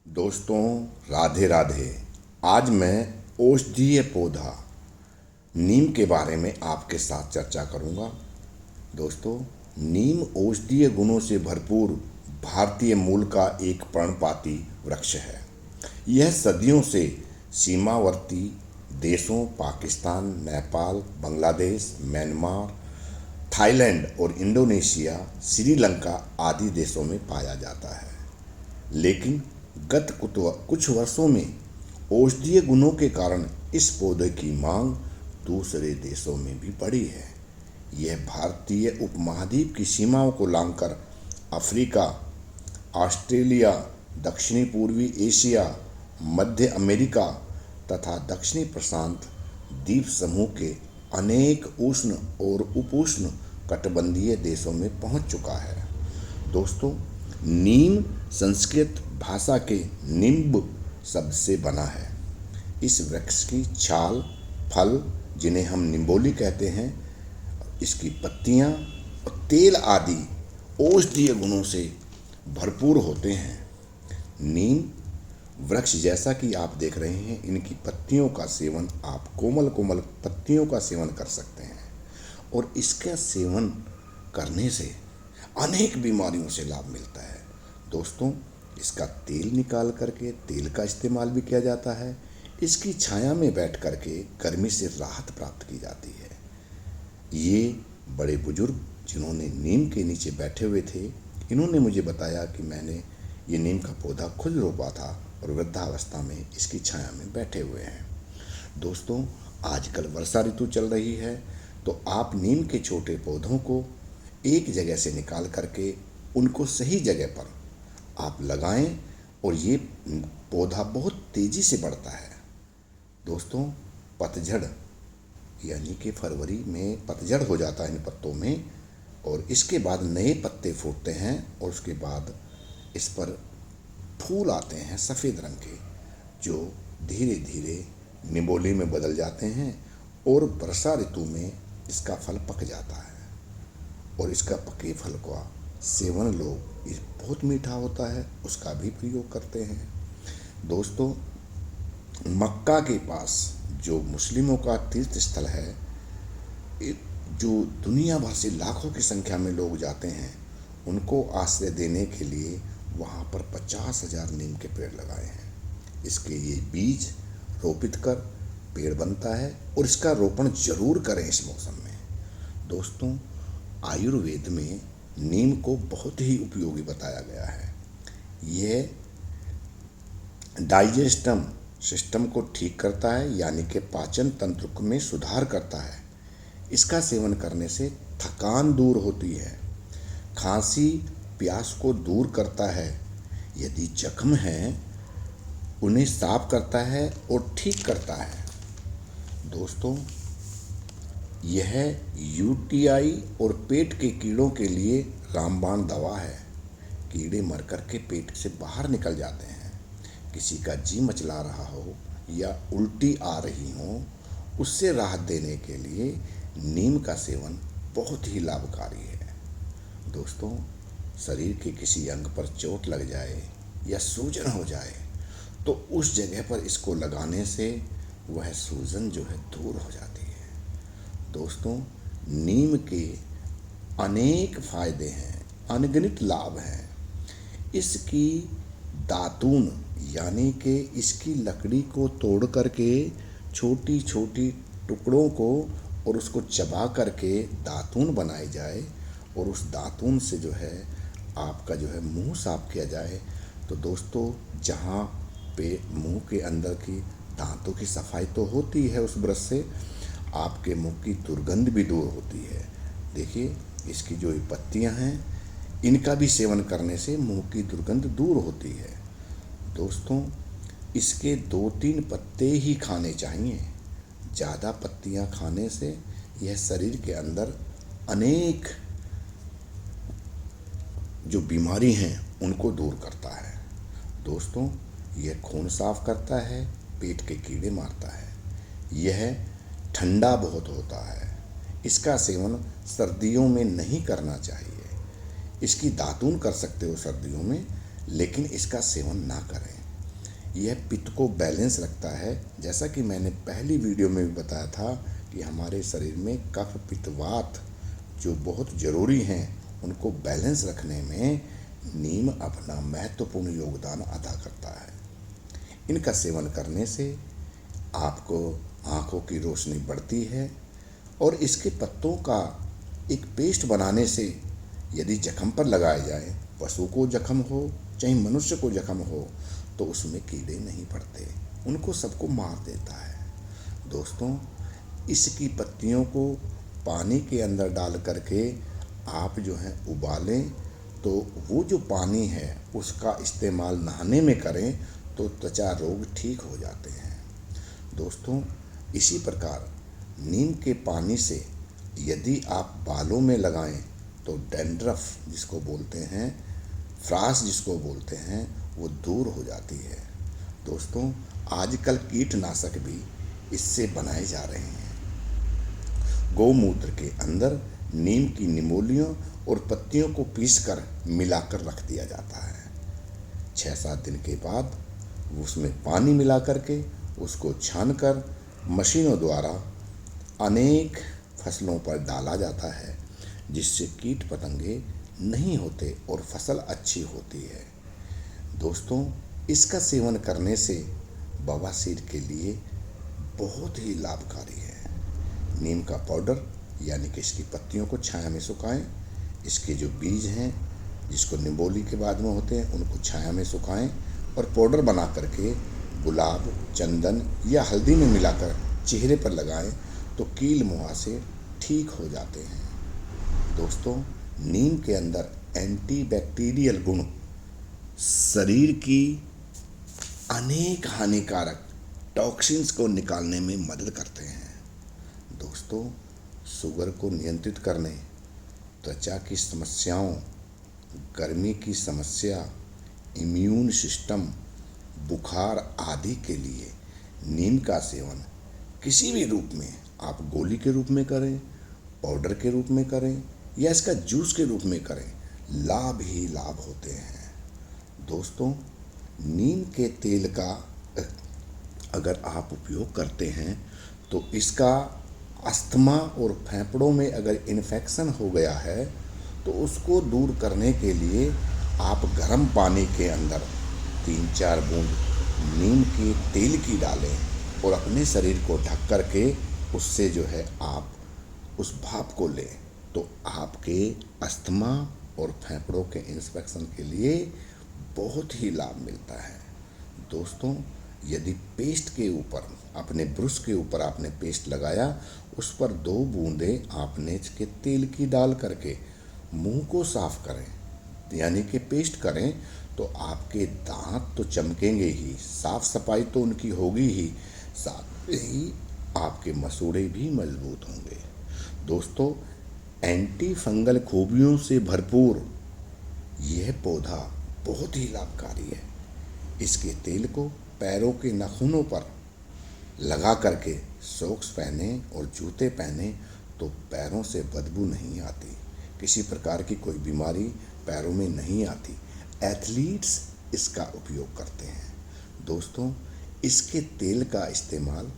दोस्तों, राधे राधे। आज मैं औषधीय पौधा नीम के बारे में आपके साथ चर्चा करूंगा। दोस्तों, नीम औषधीय गुणों से भरपूर भारतीय मूल का एक पर्णपाती वृक्ष है। यह सदियों से सीमावर्ती देशों पाकिस्तान, नेपाल, बांग्लादेश, म्यांमार, थाईलैंड और इंडोनेशिया, श्रीलंका आदि देशों में पाया जाता है। लेकिन गत कुछ वर्षों में औषधीय गुणों के कारण इस पौधे की मांग दूसरे देशों में भी बढ़ी है। यह भारतीय उपमहाद्वीप की सीमाओं को लांघकर अफ्रीका, ऑस्ट्रेलिया, दक्षिणी पूर्वी एशिया, मध्य अमेरिका तथा दक्षिणी प्रशांत द्वीप समूह के अनेक उष्ण और उपोष्ण कटिबंधीय देशों में पहुंच चुका है। दोस्तों, नीम संस्कृत भाषा के निम्ब शब्द से बना है। इस वृक्ष की छाल, फल जिन्हें हम निम्बोली कहते हैं, इसकी पत्तियां और तेल आदि औषधीय गुणों से भरपूर होते हैं। नीम वृक्ष जैसा कि आप देख रहे हैं, इनकी पत्तियों का सेवन आप कोमल कोमल पत्तियों का सेवन कर सकते हैं और इसका सेवन करने से अनेक बीमारियों से लाभ मिलता है। दोस्तों, इसका तेल निकाल करके तेल का इस्तेमाल भी किया जाता है। इसकी छाया में बैठ करके गर्मी से राहत प्राप्त की जाती है। ये बड़े बुजुर्ग जिन्होंने नीम के नीचे बैठे हुए थे, इन्होंने मुझे बताया कि मैंने ये नीम का पौधा खुद रोपा था और वृद्धावस्था में इसकी छाया में बैठे हुए हैं। दोस्तों, आजकल वर्षा ऋतु चल रही है, तो आप नीम के छोटे पौधों को एक जगह से निकाल करके उनको सही जगह पर आप लगाएं और ये पौधा बहुत तेज़ी से बढ़ता है। दोस्तों, पतझड़ यानी कि फरवरी में पतझड़ हो जाता है इन पत्तों में और इसके बाद नए पत्ते फूटते हैं और उसके बाद इस पर फूल आते हैं सफ़ेद रंग के, जो धीरे धीरे निबोली में बदल जाते हैं और वर्षा ऋतु में इसका फल पक जाता है और इसका पके फल का सेवन लोग, इस बहुत मीठा होता है, उसका भी प्रयोग करते हैं। दोस्तों, मक्का के पास जो मुस्लिमों का तीर्थ स्थल है, जो दुनिया भर से लाखों की संख्या में लोग जाते हैं, उनको आश्रय देने के लिए वहाँ पर 50,000 नीम के पेड़ लगाए हैं। इसके ये बीज रोपित कर पेड़ बनता है और इसका रोपण जरूर करें इस मौसम में। दोस्तों, आयुर्वेद में नीम को बहुत ही उपयोगी बताया गया है। यह डाइजेस्टम सिस्टम को ठीक करता है, यानी कि पाचन तंत्र में सुधार करता है। इसका सेवन करने से थकान दूर होती है, खांसी प्यास को दूर करता है, यदि जख्म हैं उन्हें साफ करता है और ठीक करता है। दोस्तों, यह यूटीआई और पेट के कीड़ों के लिए रामबाण दवा है। कीड़े मर कर के पेट से बाहर निकल जाते हैं। किसी का जी मचला रहा हो या उल्टी आ रही हो, उससे राहत देने के लिए नीम का सेवन बहुत ही लाभकारी है। दोस्तों, शरीर के किसी अंग पर चोट लग जाए या सूजन हो जाए, तो उस जगह पर इसको लगाने से वह सूजन जो है दूर हो जाती है। दोस्तों, नीम के अनेक फायदे हैं, अनगिनत लाभ हैं। इसकी दातून यानी कि इसकी लकड़ी को तोड़ करके छोटी छोटी टुकड़ों को और उसको चबा करके दातून बनाई जाए और उस दातून से जो है आपका जो है मुंह साफ किया जाए, तो दोस्तों, जहाँ पे मुंह के अंदर की दांतों की सफाई तो होती है उस ब्रश से, आपके मुंह की दुर्गंध भी दूर होती है। देखिए, इसकी जो पत्तियां हैं, इनका भी सेवन करने से मुंह की दुर्गंध दूर होती है। दोस्तों, इसके 2-3 पत्ते ही खाने चाहिए। ज़्यादा पत्तियां खाने से यह शरीर के अंदर अनेक जो बीमारी हैं उनको दूर करता है। दोस्तों, यह खून साफ करता है, पेट के कीड़े मारता है, यह ठंडा बहुत होता है। इसका सेवन सर्दियों में नहीं करना चाहिए। इसकी दातून कर सकते हो सर्दियों में, लेकिन इसका सेवन ना करें। यह पित्त को बैलेंस रखता है। जैसा कि मैंने पहली वीडियो में भी बताया था कि हमारे शरीर में कफ पित्त वात जो बहुत ज़रूरी हैं उनको बैलेंस रखने में नीम अपना महत्वपूर्ण योगदान अदा करता है। इनका सेवन करने से आपको आँखों की रोशनी बढ़ती है और इसके पत्तों का एक पेस्ट बनाने से यदि जख्म पर लगाया जाए, पशु को जख्म हो चाहे मनुष्य को जख्म हो, तो उसमें कीड़े नहीं पड़ते, उनको सबको मार देता है। दोस्तों, इसकी पत्तियों को पानी के अंदर डाल करके आप जो है उबालें, तो वो जो पानी है उसका इस्तेमाल नहाने में करें तो त्वचा रोग ठीक हो जाते हैं। दोस्तों, इसी प्रकार नीम के पानी से यदि आप बालों में लगाएं तो डैंड्रफ जिसको बोलते हैं, फ्रांस जिसको बोलते हैं, वो दूर हो जाती है। दोस्तों, आजकल कीटनाशक भी इससे बनाए जा रहे हैं। गौमूत्र के अंदर नीम की निमोलियों और पत्तियों को पीसकर मिलाकर रख दिया जाता है। 6-7 दिन के बाद उसमें पानी मिला करके उसको छानकर मशीनों द्वारा अनेक फसलों पर डाला जाता है, जिससे कीट पतंगे नहीं होते और फसल अच्छी होती है। दोस्तों, इसका सेवन करने से बवासीर के लिए बहुत ही लाभकारी है। नीम का पाउडर यानी कि इसकी पत्तियों को छाया में सुखाएं, इसके जो बीज हैं जिसको निबोली के बाद में होते हैं उनको छाया में सुखाएं और पाउडर बना करके गुलाब, चंदन या हल्दी में मिलाकर चेहरे पर लगाएं तो कील मुहासे ठीक हो जाते हैं। दोस्तों, नीम के अंदर एंटीबैक्टीरियल गुण शरीर की अनेक हानिकारक टॉक्सिन्स को निकालने में मदद करते हैं। दोस्तों, शुगर को नियंत्रित करने, त्वचा की समस्याओं, गर्मी की समस्या, इम्यून सिस्टम, बुखार आदि के लिए नीम का सेवन किसी भी रूप में, आप गोली के रूप में करें, पाउडर के रूप में करें या इसका जूस के रूप में करें, लाभ ही लाभ होते हैं। दोस्तों, नीम के तेल का अगर आप उपयोग करते हैं तो इसका अस्थमा और फेफड़ों में अगर इन्फेक्शन हो गया है तो उसको दूर करने के लिए आप गर्म पानी के अंदर 3-4 बूंद नीम के तेल की डालें और अपने शरीर को ढक कर के उससे जो है आप उस भाप को लें, तो आपके अस्थमा और फेफड़ों के इन्फेक्शन के लिए बहुत ही लाभ मिलता है। दोस्तों, यदि पेस्ट के ऊपर, अपने ब्रश के ऊपर आपने पेस्ट लगाया, उस पर 2 बूंदें आपने इसके तेल की डाल करके मुंह को साफ करें, यानी कि पेस्ट करें, तो आपके दांत तो चमकेंगे ही, साफ सफाई तो उनकी होगी ही, साथ ही आपके मसूड़े भी मजबूत होंगे। दोस्तों, एंटी फंगल खूबियों से भरपूर यह पौधा बहुत ही लाभकारी है। इसके तेल को पैरों के नाखूनों पर लगा करके सॉक्स पहने और जूते पहने तो पैरों से बदबू नहीं आती, किसी प्रकार की कोई बीमारी पैरों में नहीं आती। एथलीट्स इसका उपयोग करते हैं। दोस्तों, इसके तेल का इस्तेमाल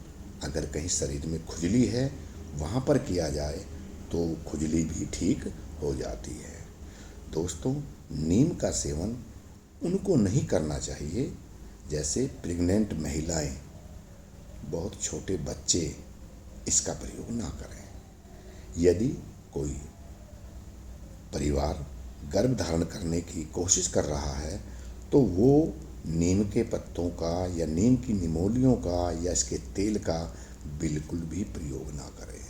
अगर कहीं शरीर में खुजली है वहाँ पर किया जाए तो खुजली भी ठीक हो जाती है। दोस्तों, नीम का सेवन उनको नहीं करना चाहिए जैसे प्रेग्नेंट महिलाएं, बहुत छोटे बच्चे इसका प्रयोग ना करें। यदि कोई परिवार गर्भ धारण करने की कोशिश कर रहा है तो वो नीम के पत्तों का या नीम की निमोलियों का या इसके तेल का बिल्कुल भी प्रयोग ना करें।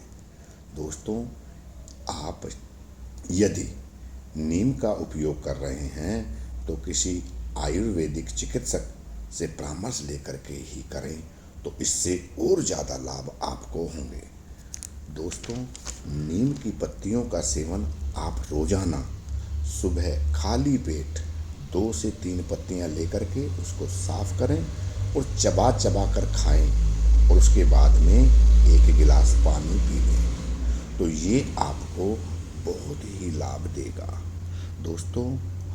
दोस्तों, आप यदि नीम का उपयोग कर रहे हैं तो किसी आयुर्वेदिक चिकित्सक से परामर्श लेकर के ही करें, तो इससे और ज़्यादा लाभ आपको होंगे। दोस्तों, नीम की पत्तियों का सेवन आप रोज़ाना सुबह खाली पेट 2 से 3 पत्तियां लेकर के उसको साफ करें और चबा चबा कर खाएं और उसके बाद में 1 गिलास पानी पी लें, तो ये आपको बहुत ही लाभ देगा। दोस्तों,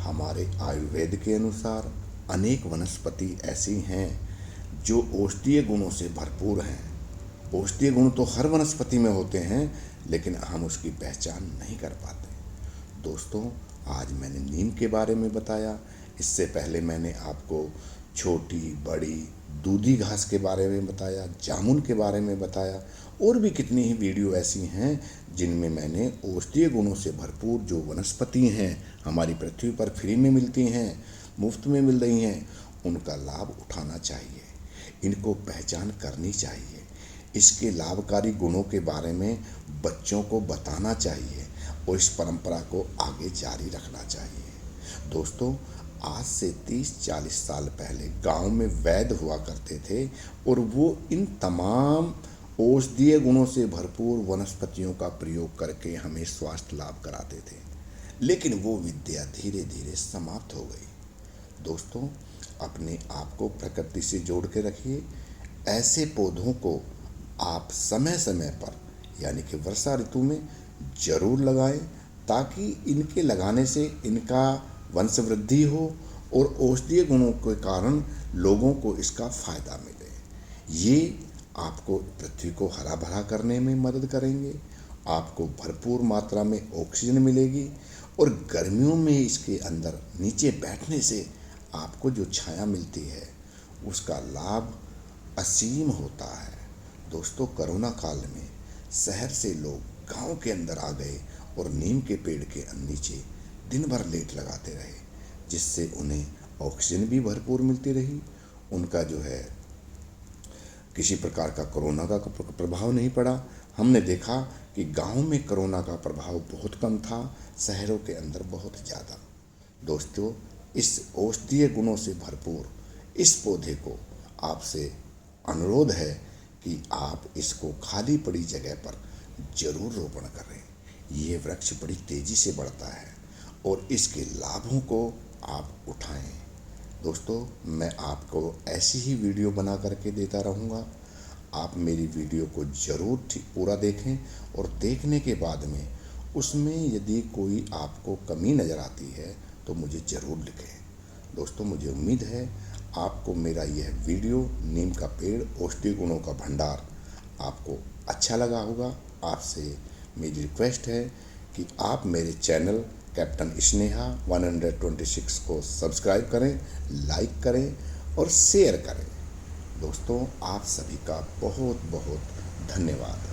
हमारे आयुर्वेद के अनुसार अनेक वनस्पति ऐसी हैं जो औषधीय गुणों से भरपूर हैं। औषधीय गुण तो हर वनस्पति में होते हैं, लेकिन हम उसकी पहचान नहीं कर पाते। दोस्तों, आज मैंने नीम के बारे में बताया। इससे पहले मैंने आपको छोटी बड़ी दूधी घास के बारे में बताया, जामुन के बारे में बताया, और भी कितनी ही वीडियो ऐसी हैं जिनमें मैंने औषधीय गुणों से भरपूर जो वनस्पति हैं हमारी पृथ्वी पर फ्री में मिलती हैं, मुफ्त में मिल रही हैं, उनका लाभ उठाना चाहिए, इनको पहचान करनी चाहिए, इसके लाभकारी गुणों के बारे में बच्चों को बताना चाहिए और इस परंपरा को आगे जारी रखना चाहिए। दोस्तों, आज से 30-40 साल पहले गांव में वैद्य हुआ करते थे और वो इन तमाम औषधीय गुणों से भरपूर वनस्पतियों का प्रयोग करके हमें स्वास्थ्य लाभ कराते थे, लेकिन वो विद्या धीरे धीरे समाप्त हो गई। दोस्तों, अपने आप को प्रकृति से जोड़ के रखिए। ऐसे पौधों को आप समय समय पर यानी कि वर्षा ऋतु में जरूर लगाएं, ताकि इनके लगाने से इनका वंश वृद्धि हो और औषधीय गुणों के कारण लोगों को इसका फायदा मिले। ये आपको पृथ्वी को हरा भरा करने में मदद करेंगे, आपको भरपूर मात्रा में ऑक्सीजन मिलेगी और गर्मियों में इसके अंदर नीचे बैठने से आपको जो छाया मिलती है उसका लाभ असीम होता है। दोस्तों, कोरोना काल में शहर से लोग गांव के अंदर आ गए और नीम के पेड़ के नीचे दिन भर लेट लगाते रहे, जिससे उन्हें ऑक्सीजन भी भरपूर मिलती रही। उनका जो है किसी प्रकार का कोरोना का प्रभाव नहीं पड़ा। हमने देखा कि गांव में कोरोना का प्रभाव बहुत कम था, शहरों के अंदर बहुत ज़्यादा। दोस्तों, इस औषधीय गुणों से भरपूर इस पौधे को आपसे अनुरोध है कि आप इसको खाली पड़ी जगह पर जरूर रोपण करें। ये वृक्ष बड़ी तेज़ी से बढ़ता है और इसके लाभों को आप उठाएं। दोस्तों, मैं आपको ऐसी ही वीडियो बना करके देता रहूँगा। आप मेरी वीडियो को ज़रूर पूरा देखें और देखने के बाद में उसमें यदि कोई आपको कमी नज़र आती है तो मुझे ज़रूर लिखें। दोस्तों, मुझे उम्मीद है आपको मेरा यह वीडियो नीम का पेड़ औषधीय गुणों का भंडार आपको अच्छा लगा होगा। आपसे मेरी रिक्वेस्ट है कि आप मेरे चैनल कैप्टन स्नेहा 126 को सब्सक्राइब करें, लाइक करें और शेयर करें। दोस्तों, आप सभी का बहुत बहुत धन्यवाद।